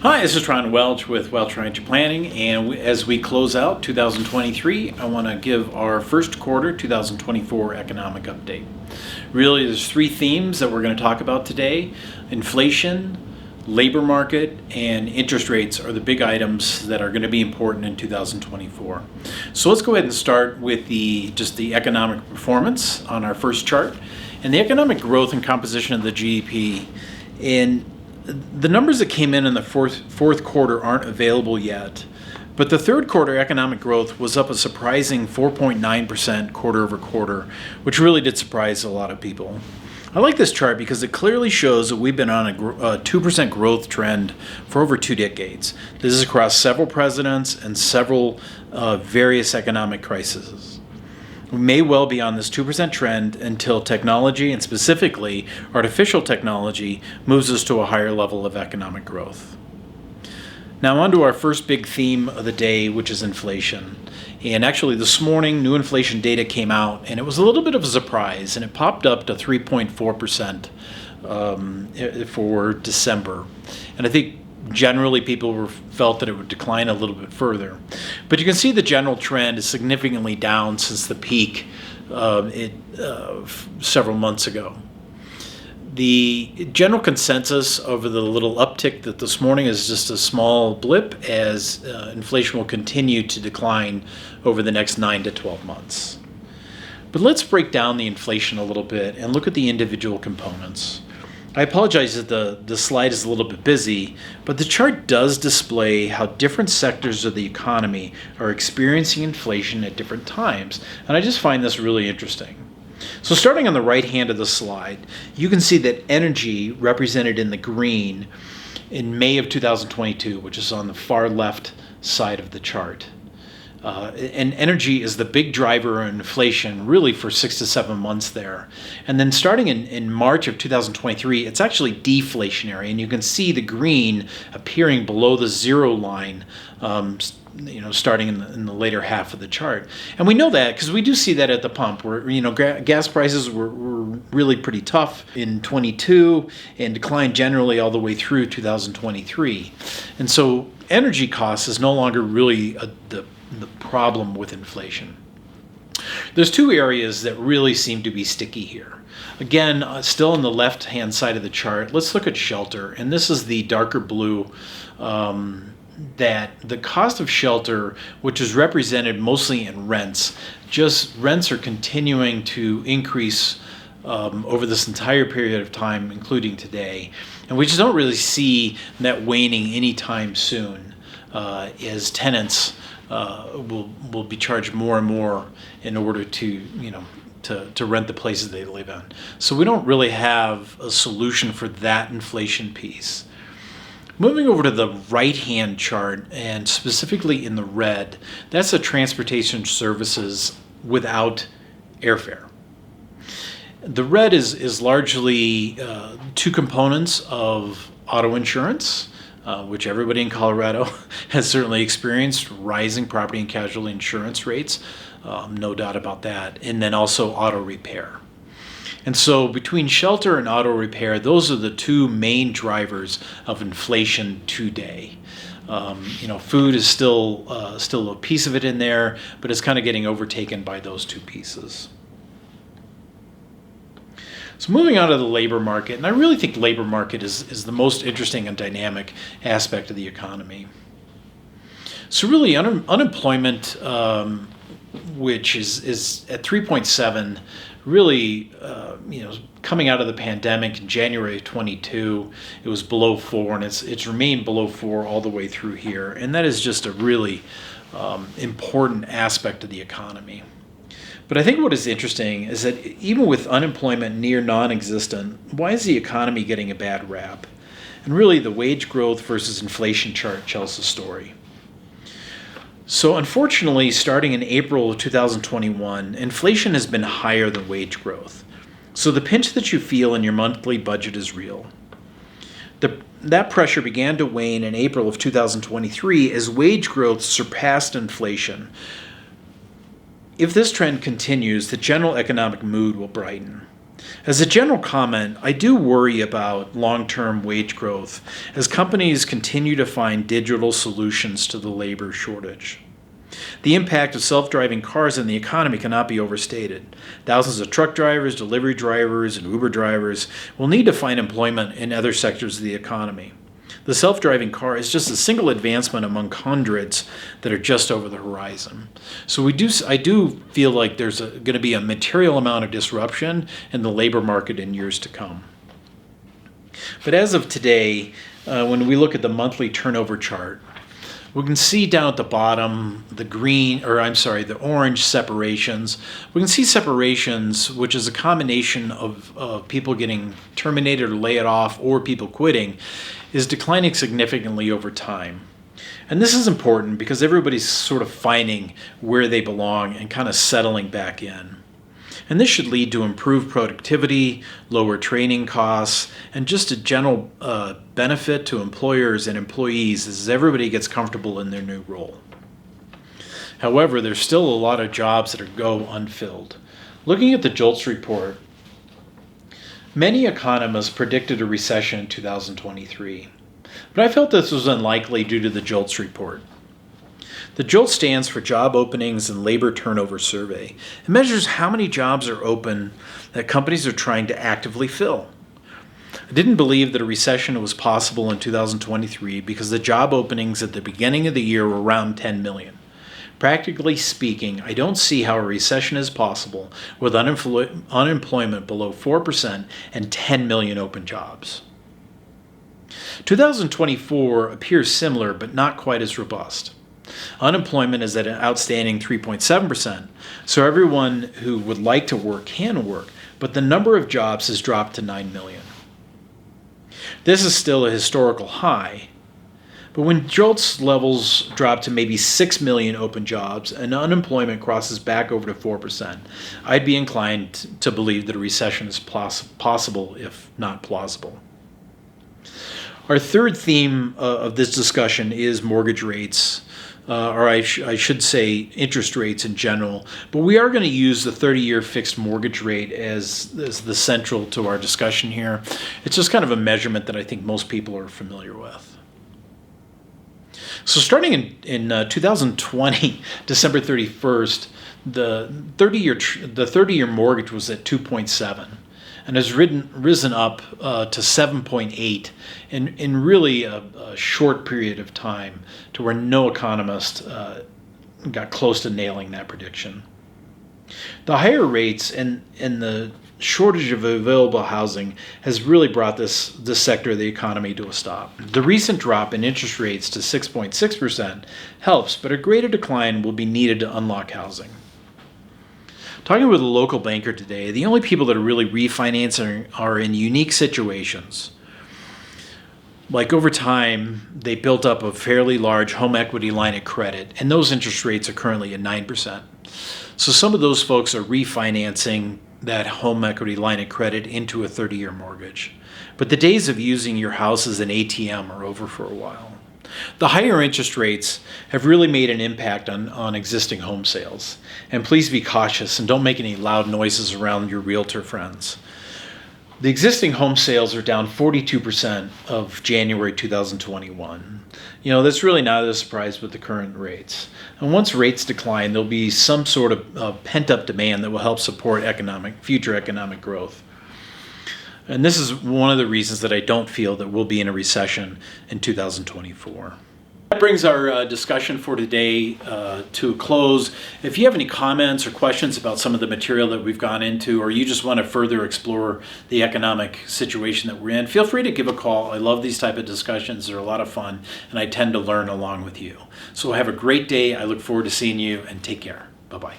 Hi, this is Tron Welch with Welch Financial Planning, and as we close out 2023, I want to give our first quarter 2024 economic update. Really, there's three themes that we're going to talk about today. Inflation, labor market, and interest rates are the big items that are going to be important in 2024. So let's go ahead and start with the economic performance on our first chart, and the economic growth and composition of the GDP. And the numbers that came in the fourth quarter aren't available yet, but the third quarter economic growth was up a surprising 4.9% quarter over quarter, which really did surprise a lot of people. I like this chart because it clearly shows that we've been on a 2% growth trend for over 2 decades. This is across several presidents and several various economic crises. We may well be on this 2% trend until technology, and specifically artificial technology, moves us to a higher level of economic growth. Now on to our first big theme of the day, which is inflation. And actually this morning, new inflation data came out, and it was a little bit of a surprise, and it popped up to 3.4% for December. And I think generally people felt that it would decline a little bit further. But you can see the general trend is significantly down since the peak several months ago. The general consensus over the little uptick that this morning is just a small blip, as inflation will continue to decline over the next 9 to 12 months. But let's break down the inflation a little bit and look at the individual components. I apologize that the slide is a little bit busy, but the chart does display how different sectors of the economy are experiencing inflation at different times, and I just find this really interesting. So starting on the right hand of the slide, you can see that energy, represented in the green, in May of 2022, which is on the far left side of the chart. And energy is the big driver of inflation really for 6 to 7 months there. And then starting in March of 2023, it's actually deflationary. And you can see the green appearing below the zero line, starting in the later half of the chart. And we know that because we do see that at the pump where, gas prices were really pretty tough in 22 and declined generally all the way through 2023. And so energy costs is no longer really the problem with inflation. There's two areas that really seem to be sticky here. Again, still on the left-hand side of the chart, let's look at shelter. And this is the darker blue, that the cost of shelter, which is represented mostly in rents are continuing to increase over this entire period of time, including today. And we just don't really see that waning anytime soon, as tenants will be charged more and more in order to rent the places they live in. So we don't really have a solution for that inflation piece. Moving over to the right-hand chart, and specifically in the red, that's the transportation services without airfare. The red is largely two components of auto insurance, which everybody in Colorado has certainly experienced, rising property and casualty insurance rates, no doubt about that, and then also auto repair. And so between shelter and auto repair, those are the two main drivers of inflation today. Food is still a piece of it in there, but it's kind of getting overtaken by those two pieces. So moving on to the labor market, and I really think labor market is the most interesting and dynamic aspect of the economy. So really unemployment, which is at 3.7, really, coming out of the pandemic in January of 22, it was below 4, and it's remained below 4 all the way through here. And that is just a really important aspect of the economy. But I think what is interesting is that even with unemployment near non-existent, why is the economy getting a bad rap? And really, the wage growth versus inflation chart tells the story. So unfortunately, starting in April of 2021, inflation has been higher than wage growth. So the pinch that you feel in your monthly budget is real. That pressure began to wane in April of 2023 as wage growth surpassed inflation. If this trend continues, the general economic mood will brighten. As a general comment, I do worry about long-term wage growth as companies continue to find digital solutions to the labor shortage. The impact of self-driving cars on the economy cannot be overstated. Thousands of truck drivers, delivery drivers, and Uber drivers will need to find employment in other sectors of the economy. The self-driving car is just a single advancement among hundreds that are just over the horizon. So I do feel like there's going to be a material amount of disruption in the labor market in years to come. But as of today, when we look at the monthly turnover chart, we can see down at the bottom the orange separations. We can see separations, which is a combination of people getting terminated or laid off or people quitting, is declining significantly over time. And this is important because everybody's sort of finding where they belong and kind of settling back in. And this should lead to improved productivity, lower training costs, and just a general benefit to employers and employees as everybody gets comfortable in their new role. However, there's still a lot of jobs that go unfilled. Looking at the JOLTS report, many economists predicted a recession in 2023, but I felt this was unlikely due to the JOLTS report. The JOLTS stands for Job Openings and Labor Turnover Survey. It measures how many jobs are open that companies are trying to actively fill. I didn't believe that a recession was possible in 2023 because the job openings at the beginning of the year were around 10 million. Practically speaking, I don't see how a recession is possible with unemployment below 4% and 10 million open jobs. 2024 appears similar but not quite as robust. Unemployment is at an outstanding 3.7%, so everyone who would like to work can work, but the number of jobs has dropped to 9 million. This is still a historical high, but when JOLTS levels drop to maybe 6 million open jobs and unemployment crosses back over to 4%, I'd be inclined to believe that a recession is possible, if not plausible. Our third theme of this discussion is mortgage rates, or I should say interest rates in general, but we are going to use the 30-year fixed mortgage rate as the central to our discussion here. It's just kind of a measurement that I think most people are familiar with. So starting in 2020, December 31st, the 30-year mortgage was at 2.7 and has risen up to 7.8 in really a short period of time, to where no economist got close to nailing that prediction. The higher rates and the shortage of available housing has really brought this sector of the economy to a stop. The recent drop in interest rates to 6.6% helps, but a greater decline will be needed to unlock housing. Talking with a local banker today, the only people that are really refinancing are in unique situations. Like over time, they built up a fairly large home equity line of credit, and those interest rates are currently at 9%. So some of those folks are refinancing that home equity line of credit into a 30-year mortgage. But the days of using your house as an ATM are over for a while. The higher interest rates have really made an impact on existing home sales. And please be cautious and don't make any loud noises around your realtor friends. The existing home sales are down 42% of January 2021. That's really not a surprise with the current rates. And once rates decline, there'll be some sort of pent-up demand that will help support future economic growth. And this is one of the reasons that I don't feel that we'll be in a recession in 2024. That brings our discussion for today to a close. If you have any comments or questions about some of the material that we've gone into, or you just want to further explore the economic situation that we're in, feel free to give a call. I love these type of discussions. They're a lot of fun, and I tend to learn along with you. So have a great day. I look forward to seeing you, and take care. Bye-bye.